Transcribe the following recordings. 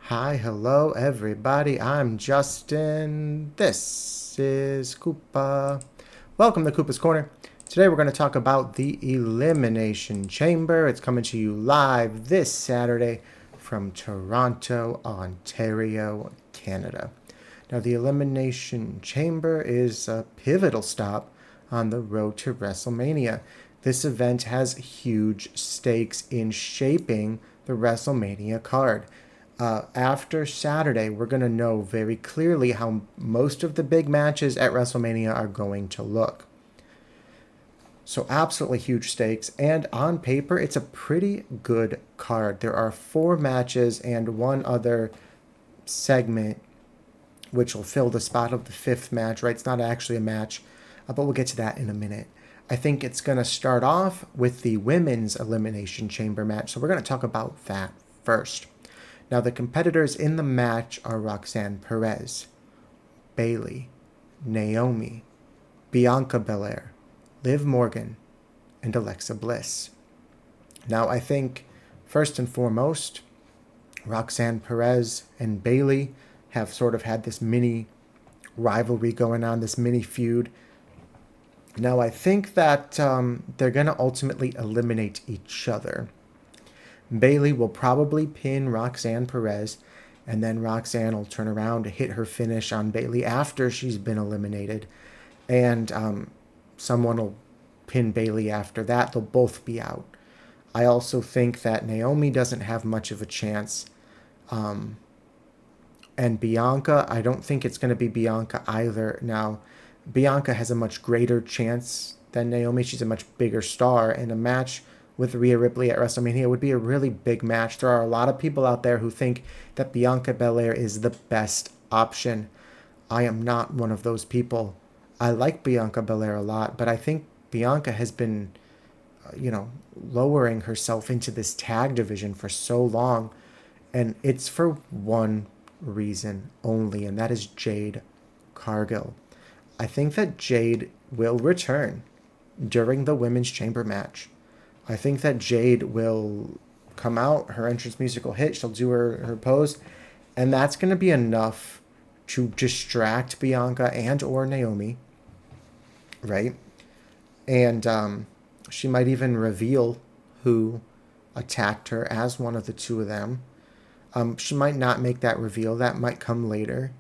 Hi, hello, everybody. I'm Justin. This is Koopa. Welcome to Koopa's Corner. Today we're going to talk about the Elimination Chamber. It's coming to you live this Saturday from Toronto, Ontario, Canada. Now, the Elimination Chamber is a pivotal stop on the road to WrestleMania. This event has huge stakes in shaping the WrestleMania card. After Saturday, we're going to know very clearly how most of the big matches at WrestleMania are going to look. So, absolutely huge stakes. And on paper, it's a pretty good card. There are 4 matches and one other segment which will fill the spot of the 5th match, right? It's not actually a match, but we'll get to that in a minute. I think it's going to start off with the women's Elimination Chamber match. So, we're going to talk about that first. Now, the competitors in the match are Roxanne Perez, Bayley, Naomi, Bianca Belair, Liv Morgan, and Alexa Bliss. Now, I think first and foremost, Roxanne Perez and Bayley have sort of had this mini rivalry going on, this mini feud. Now, I think that they're going to ultimately eliminate each other. Bayley will probably pin Roxanne Perez, and then Roxanne will turn around to hit her finish on Bayley after she's been eliminated. And someone will pin Bayley after that. They'll both be out. I also think that Naomi doesn't have much of a chance. And Bianca, I don't think it's going to be Bianca either. Now, Bianca has a much greater chance than Naomi. She's a much bigger star, and a match with Rhea Ripley at WrestleMania would be a really big match. There are a lot of people out there who think that Bianca Belair is the best option. I am not one of those people. I like Bianca Belair a lot, but I think Bianca has been, lowering herself into this tag division for so long, and it's for one reason only, and that is Jade Cargill. I think that Jade will return during the Women's Chamber match. I think that Jade will come out, her entrance music will hit, she'll do her pose, and that's going to be enough to distract Bianca and or Naomi, right? And she might even reveal who attacked her as one of the two of them. She might not make that reveal. That might come later,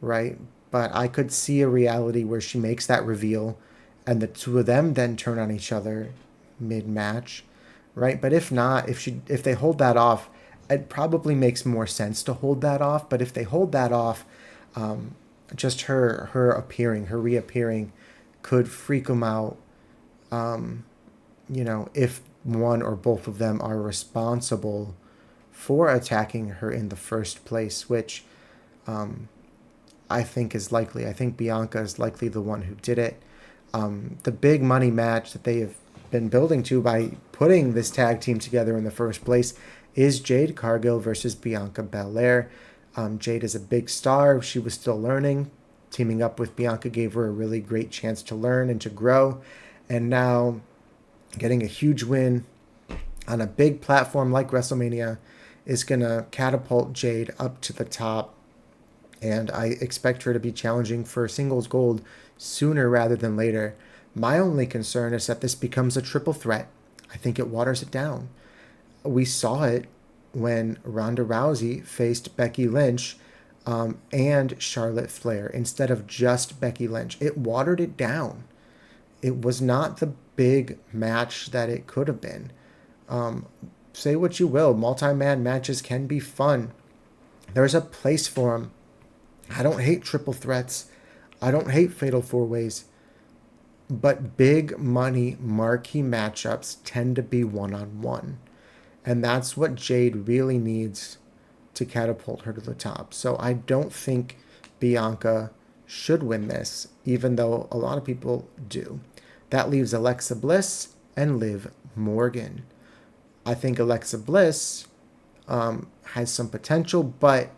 right? But I could see a reality where she makes that reveal and the two of them then turn on each other mid-match, right? But if not, if they hold that off, it probably makes more sense to hold that off. But if they hold that off, just her reappearing could freak them out. If one or both of them are responsible for attacking her in the first place, which I think is likely. I think Bianca is likely the one who did it. The big money match that they have been building to by putting this tag team together in the first place is Jade Cargill versus Bianca Belair. Jade is a big star. She was still learning. Teaming up with Bianca gave her a really great chance to learn and to grow. And now getting a huge win on a big platform like WrestleMania is going to catapult Jade up to the top. And I expect her to be challenging for singles gold sooner rather than later. My only concern is that this becomes a triple threat. I think it waters it down. We saw it when Ronda Rousey faced Becky Lynch and Charlotte Flair instead of just Becky Lynch. It watered it down. It was not the big match that it could have been. Say what you will, multi-man matches can be fun. There's a place for them. I don't hate triple threats. I don't hate fatal four-ways. But big money marquee matchups tend to be one-on-one. And that's what Jade really needs to catapult her to the top. So I don't think Bianca should win this, even though a lot of people do. That leaves Alexa Bliss and Liv Morgan. I think Alexa Bliss has some potential, but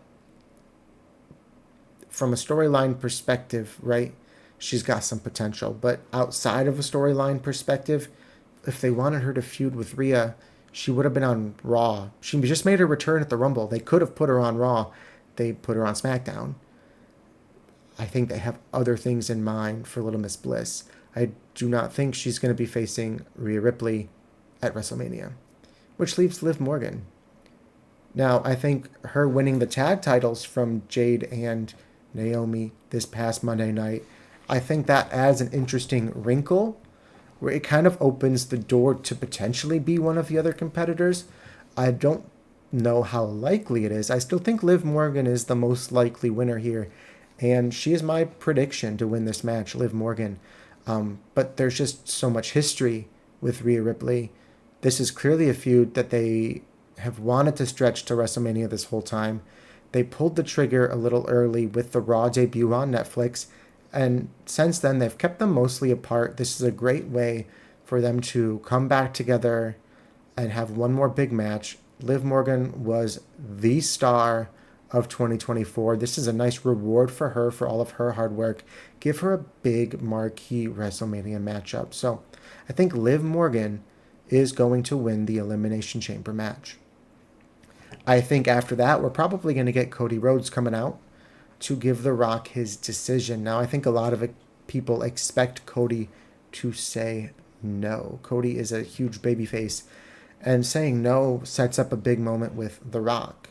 from a storyline perspective, right, she's got some potential. But outside of a storyline perspective, if they wanted her to feud with Rhea, she would have been on Raw. She just made her return at the Rumble. They could have put her on Raw. They put her on SmackDown. I think they have other things in mind for Little Miss Bliss. I do not think she's going to be facing Rhea Ripley at WrestleMania, which leaves Liv Morgan. Now, I think her winning the tag titles from Jade and Naomi this past Monday night, I think that adds an interesting wrinkle where it kind of opens the door to potentially be one of the other competitors. I don't know how likely it is. I still think Liv Morgan is the most likely winner here, and she is my prediction to win this match, Liv Morgan. But there's just so much history with Rhea Ripley. This is clearly a feud that they have wanted to stretch to WrestleMania this whole time. They pulled the trigger a little early with the Raw debut on Netflix, and since then they've kept them mostly apart. This is a great way for them to come back together and have one more big match. Liv Morgan was the star of 2024. This is a nice reward for her for all of her hard work. Give her a big marquee WrestleMania matchup. So I think Liv Morgan is going to win the Elimination Chamber match. I think after that, we're probably going to get Cody Rhodes coming out to give The Rock his decision. Now, I think a lot of people expect Cody to say no. Cody is a huge babyface, and saying no sets up a big moment with The Rock,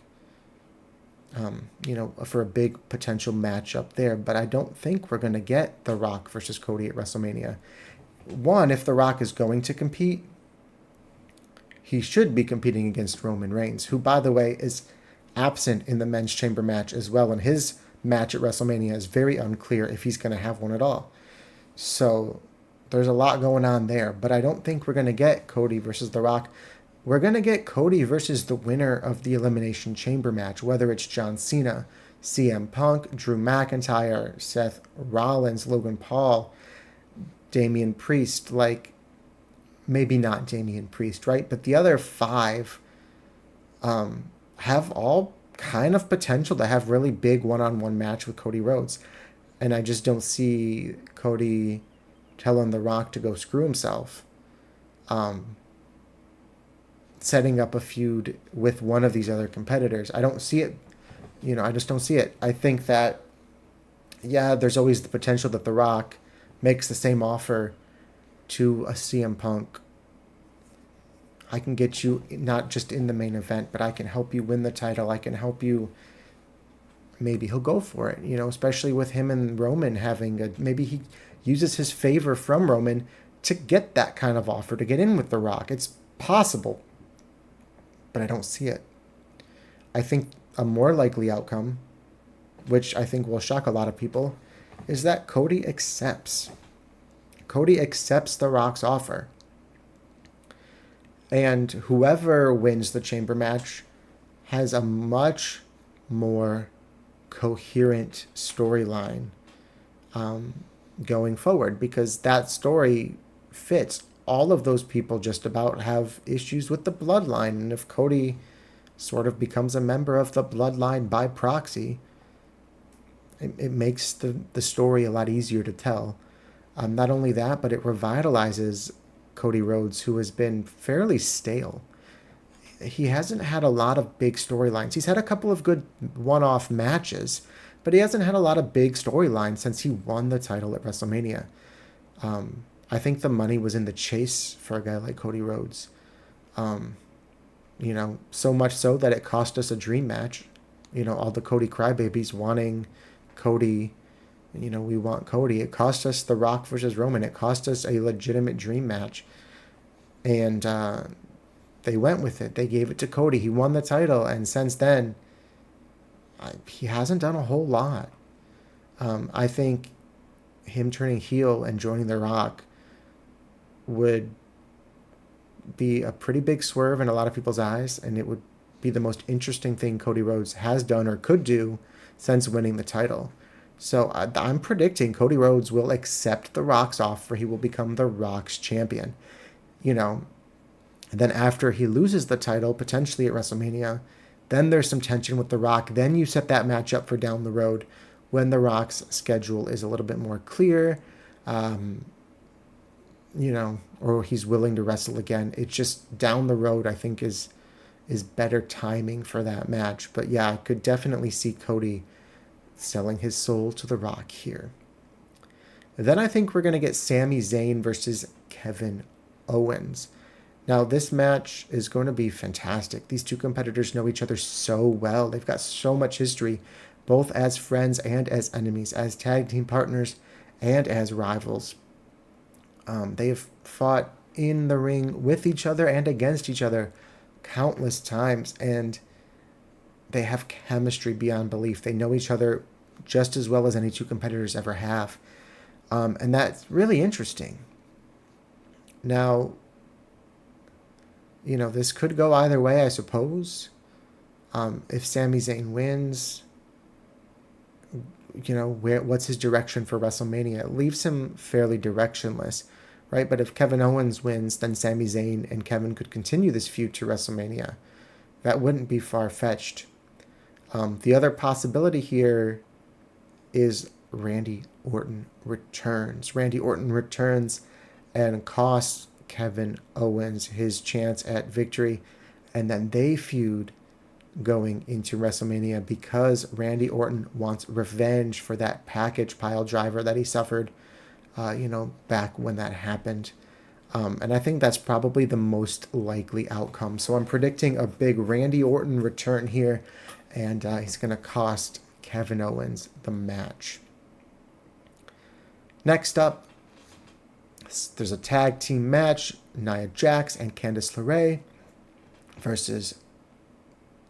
for a big potential matchup there. But I don't think we're going to get The Rock versus Cody at WrestleMania. One, if The Rock is going to compete, he should be competing against Roman Reigns, who, by the way, is absent in the men's chamber match as well. And his match at WrestleMania is very unclear if he's going to have one at all. So there's a lot going on there. But I don't think we're going to get Cody versus The Rock. We're going to get Cody versus the winner of the Elimination Chamber match, whether it's John Cena, CM Punk, Drew McIntyre, Seth Rollins, Logan Paul, Damian Priest. Maybe not Damian Priest, right? But the other 5 have all kind of potential to have really big one-on-one match with Cody Rhodes. And I just don't see Cody telling The Rock to go screw himself. Setting up a feud with one of these other competitors. I don't see it. I just don't see it. I think that, there's always the potential that The Rock makes the same offer to a CM Punk. I can get you not just in the main event, but I can help you win the title. I can help you. Maybe he'll go for it, especially with him and Roman having maybe he uses his favor from Roman to get that kind of offer, to get in with The Rock. It's possible, but I don't see it. I think a more likely outcome, which I think will shock a lot of people, is that Cody accepts. Cody accepts The Rock's offer. And whoever wins the chamber match has a much more coherent storyline going forward, because that story fits. All of those people just about have issues with the bloodline. And if Cody sort of becomes a member of the bloodline by proxy, it makes the story a lot easier to tell. Not only that, but it revitalizes Cody Rhodes, who has been fairly stale. He hasn't had a lot of big storylines. He's had a couple of good one-off matches, but he hasn't had a lot of big storylines since he won the title at WrestleMania. I think the money was in the chase for a guy like Cody Rhodes. So much so that it cost us a dream match. All the Cody crybabies wanting Cody. We want Cody. It cost us The Rock versus Roman. It cost us a legitimate dream match. And they went with it. They gave it to Cody. He won the title. And since then, he hasn't done a whole lot. I think him turning heel and joining The Rock would be a pretty big swerve in a lot of people's eyes. And it would be the most interesting thing Cody Rhodes has done or could do since winning the title. So I'm predicting Cody Rhodes will accept The Rock's offer. He will become The Rock's champion. And then after he loses the title, potentially at WrestleMania, then there's some tension with The Rock. Then you set that match up for down the road when The Rock's schedule is a little bit more clear. or he's willing to wrestle again. It's just down the road, I think, is better timing for that match. But yeah, I could definitely see Cody selling his soul to The Rock here. Then I think we're going to get Sami Zayn versus Kevin Owens. Now, this match is going to be fantastic. These two competitors know each other so well. They've got so much history, both as friends and as enemies, as tag team partners and as rivals. They have fought in the ring with each other and against each other countless times, and they have chemistry beyond belief. They know each other just as well as any two competitors ever have. And that's really interesting. Now, this could go either way, I suppose. If Sami Zayn wins, what's his direction for WrestleMania? It leaves him fairly directionless, right? But if Kevin Owens wins, then Sami Zayn and Kevin could continue this feud to WrestleMania. That wouldn't be far-fetched. The other possibility here is Randy Orton returns. Randy Orton returns and costs Kevin Owens his chance at victory, and then they feud going into WrestleMania because Randy Orton wants revenge for that package pile driver that he suffered, back when that happened. And I think that's probably the most likely outcome. So I'm predicting a big Randy Orton return here, and he's going to cost Kevin Owens the match. Next up, there's a tag team match, Nia Jax and Candice LeRae versus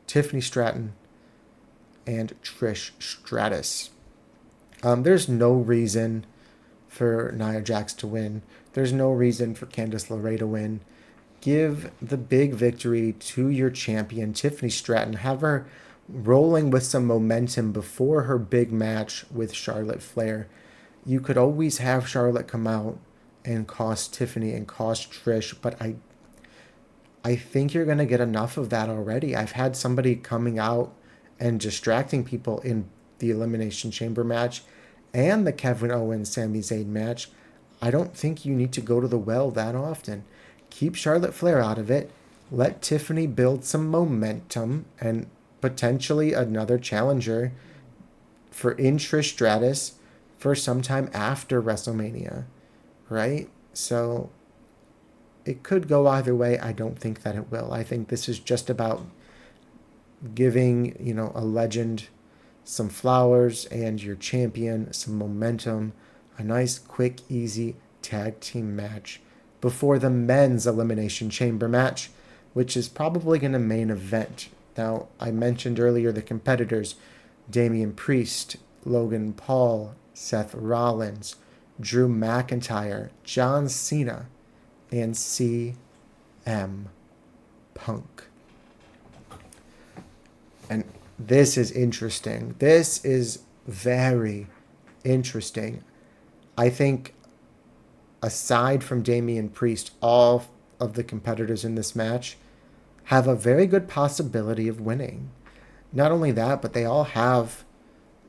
Tiffany Stratton and Trish Stratus. There's no reason for Nia Jax to win. There's no reason for Candice LeRae to win. Give the big victory to your champion, Tiffany Stratton. Have her rolling with some momentum before her big match with Charlotte Flair. You could always have Charlotte come out and cost Tiffany and cost Trish, but I think you're going to get enough of that already. I've had somebody coming out and distracting people in the Elimination Chamber match and the Kevin Owens Sami Zayn match. I don't think you need to go to the well that often. Keep Charlotte Flair out of it. Let Tiffany build some momentum and potentially another challenger for Trish Stratus for sometime after WrestleMania, right? So it could go either way. I don't think that it will. I think this is just about giving, a legend some flowers and your champion some momentum. A nice, quick, easy tag team match before the men's Elimination Chamber match, which is probably going to main event. Now, I mentioned earlier the competitors, Damian Priest, Logan Paul, Seth Rollins, Drew McIntyre, John Cena, and CM Punk. And this is interesting. This is very interesting. I think aside from Damian Priest, all of the competitors in this match have a very good possibility of winning. Not only that, but they all have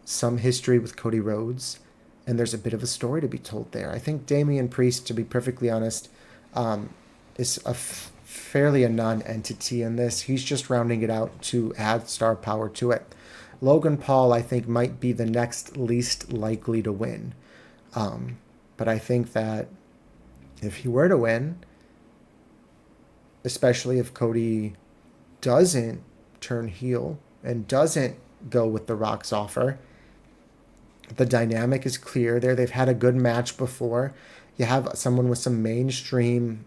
some history with Cody Rhodes, and there's a bit of a story to be told there. I think Damian Priest, to be perfectly honest, is fairly a non-entity in this. He's just rounding it out to add star power to it. Logan Paul, I think, might be the next least likely to win. But I think that if he were to win, especially if Cody doesn't turn heel and doesn't go with The Rock's offer, the dynamic is clear there. They've had a good match before. You have someone with some mainstream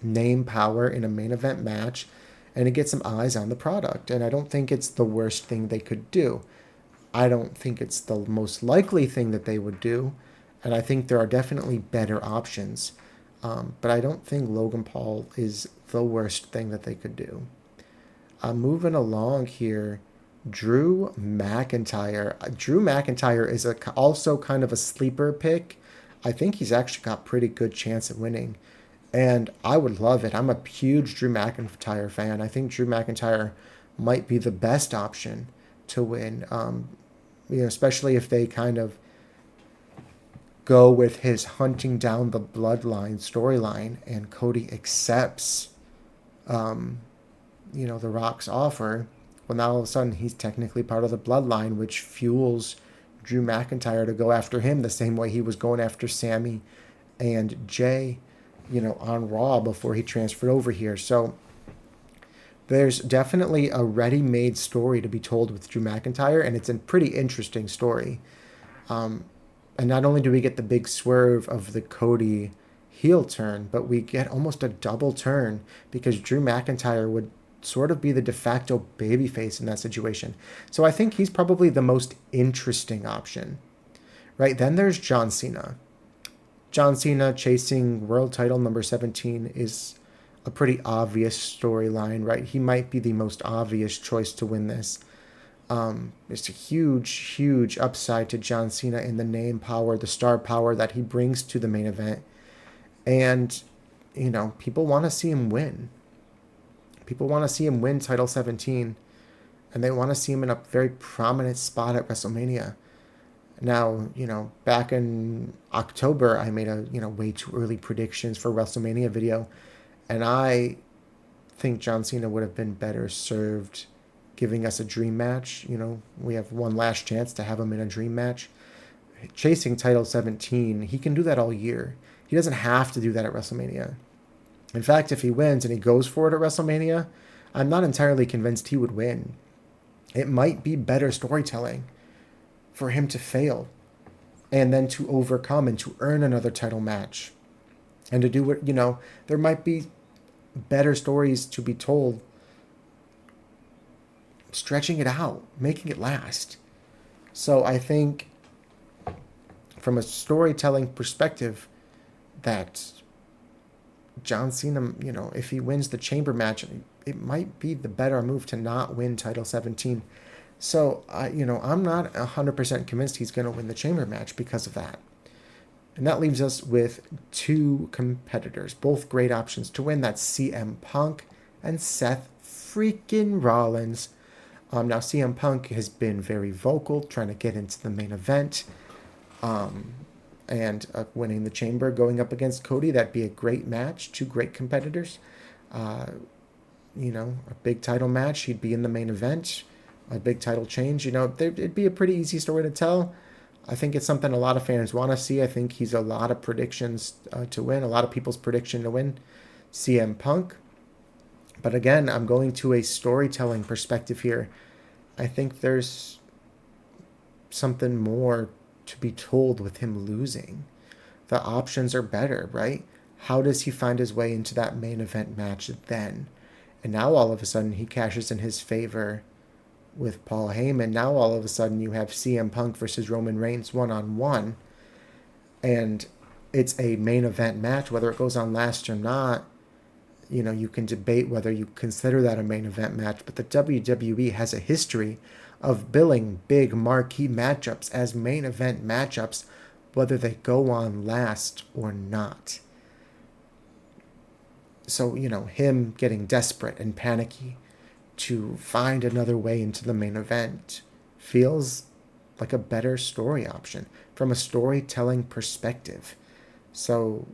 name power in a main event match, and it gets some eyes on the product. And I don't think it's the worst thing they could do. I don't think it's the most likely thing that they would do, and I think there are definitely better options. But I don't think Logan Paul is the worst thing that they could do. Moving along here, Drew McIntyre. Drew McIntyre is also kind of a sleeper pick. I think he's actually got pretty good chance at winning, and I would love it. I'm a huge Drew McIntyre fan. I think Drew McIntyre might be the best option to win, especially if they kind of go with his hunting down the bloodline storyline, and Cody accepts, The Rock's offer, well, now all of a sudden he's technically part of the bloodline, which fuels Drew McIntyre to go after him the same way he was going after Sammy and Jay, on Raw before he transferred over here. So there's definitely a ready-made story to be told with Drew McIntyre, and it's a pretty interesting story. And not only do we get the big swerve of the Cody heel turn, but we get almost a double turn because Drew McIntyre would sort of be the de facto babyface in that situation. So I think he's probably the most interesting option, right? Then there's John Cena. John Cena chasing world title number 17 is a pretty obvious storyline, right? He might be the most obvious choice to win this. There's a huge, huge upside to John Cena in the name power, the star power that he brings to the main event. And, people want to see him win. People want to see him win Title 17. And they want to see him in a very prominent spot at WrestleMania. Now, back in October, I made a, way too early predictions for WrestleMania video. And I think John Cena would have been better served giving us a dream match. We have one last chance to have him in a dream match. Chasing Title 17, he can do that all year. He doesn't have to do that at WrestleMania. In fact, if he wins and he goes for it at WrestleMania, I'm not entirely convinced he would win. It might be better storytelling for him to fail and then to overcome and to earn another title match. And to do what, there might be better stories to be told, stretching it out, making it last. So I think from a storytelling perspective that John Cena, if he wins the chamber match, it might be the better move to not win Title 17. So, I'm not 100% convinced he's going to win the chamber match because of that. And that leaves us with two competitors, both great options to win. That's CM Punk and Seth freaking Rollins. Now, CM Punk has been very vocal, trying to get into the main event. And winning the chamber, going up against Cody, that'd be a great match. Two great competitors. A big title match. He'd be in the main event. A big title change. It'd be a pretty easy story to tell. I think it's something a lot of fans want to see. I think he's a lot of predictions to win. A lot of people's prediction to win. CM Punk. But again, I'm going to a storytelling perspective here. I think there's something more to be told with him losing. The options are better, right? How does he find his way into that main event match then? And now all of a sudden he cashes in his favor with Paul Heyman. Now all of a sudden you have CM Punk versus Roman Reigns one-on-one. And it's a main event match. Whether it goes on last or not, you can debate whether you consider that a main event match. But the WWE has a history of billing big marquee matchups as main event matchups, whether they go on last or not. So, him getting desperate and panicky to find another way into the main event feels like a better story option from a storytelling perspective. So,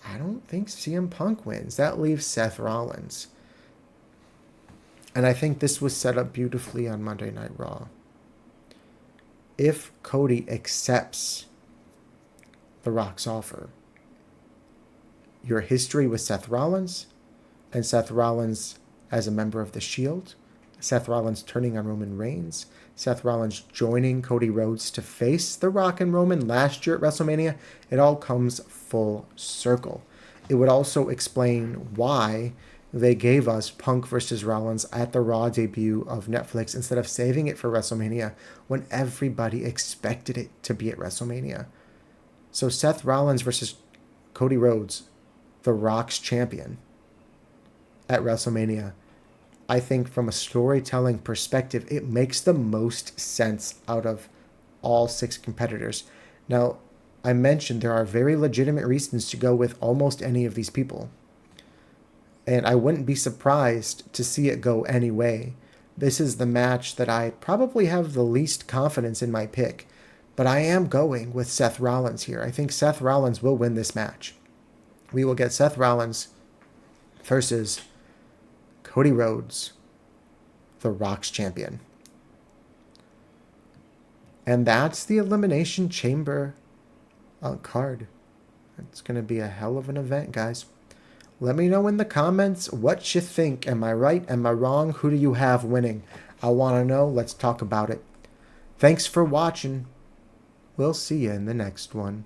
I don't think CM Punk wins. That leaves Seth Rollins. And I think this was set up beautifully on Monday Night Raw. If Cody accepts The Rock's offer, your history with Seth Rollins, and Seth Rollins as a member of The Shield, Seth Rollins turning on Roman Reigns, Seth Rollins joining Cody Rhodes to face The Rock and Roman last year at WrestleMania, it all comes full circle. It would also explain why they gave us Punk versus Rollins at the Raw debut of Netflix instead of saving it for WrestleMania when everybody expected it to be at WrestleMania. So Seth Rollins versus Cody Rhodes, The Rock's champion, at WrestleMania, I think from a storytelling perspective, it makes the most sense out of all six competitors. Now, I mentioned there are very legitimate reasons to go with almost any of these people. And I wouldn't be surprised to see it go any way. This is the match that I probably have the least confidence in my pick. But I am going with Seth Rollins here. I think Seth Rollins will win this match. We will get Seth Rollins versus Cody Rhodes, the Rock's champion. And that's the Elimination Chamber card. It's going to be a hell of an event, guys. Let me know in the comments what you think. Am I right? Am I wrong? Who do you have winning? I want to know. Let's talk about it. Thanks for watching. We'll see you in the next one.